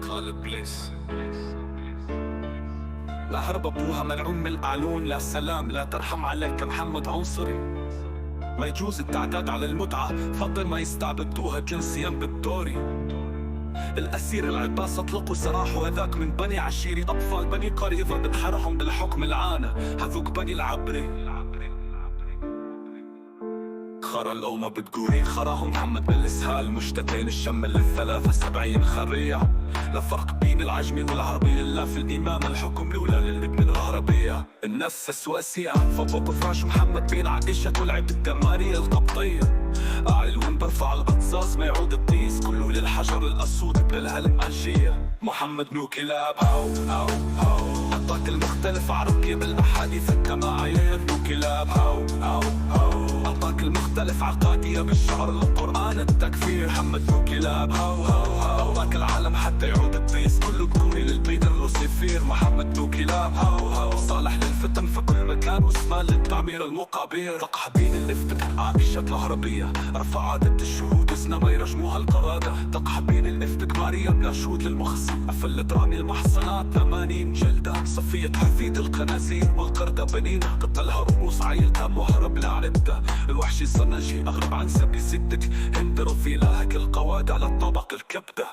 قال بليس لا هرب ابوها ملعون من القعلون، لا سلام لا ترحم عليك محمد عنصري. ما يجوز التعداد على المتعة، فضل ما يستعبدوها جنسيا بالدوري. الأسير العباس أطلقوا سراحه، هذاك من بني عشيري، أطفال بني قريظة بنحرهم بالحكم العانى، هذوك بني العبري. خرا لو ما بتقولي خراهم محمد بالإسهال، مشتتين الشمل ال73 خرية. لا فرق بين العجمي والعربي إلا في الإمام، الحكم الأولى للابن العربية. النفس السواسية فوق فراش محمد بين عائشة ولعب الدمارية القبطية. أعلون برفع القصاص ما يعود الطيس، كله للحجر الأسود بالهالمعجية. محمد بن كلاب هاو هاو هاو، عطاك المختلف عرقي بالأحاديث الجماعية. بن كلاب هاو هاو هاو، عطاك المختلف عقادية بالشعر القرآن التكفير. محمد بن كلاب هاو هاو هاو، عطاك العالم حتى يعود الطيس، كله بدوني للبيض الروسيفير. محمد بن كلاب هاو هاو، صالح للفتن في كل مكان واسمان للتعمير المقابير. طقح بين الافتك عائشة العربية، رفع عدد الشهود وزنا ما يرجموها القرادة. طقح بين الافتك ماريا بلا شهود للمخص، قفلت رامي المحصنات 80 جلدة. صفية حفيد الخنازير والقردة بنينة، قتلها رؤوس عيلتها مهرب لعربتها. الوحشي صار ناجي أغرب عن سبي ستك، هند رفي لها كل قواد على الطبق الكبدة.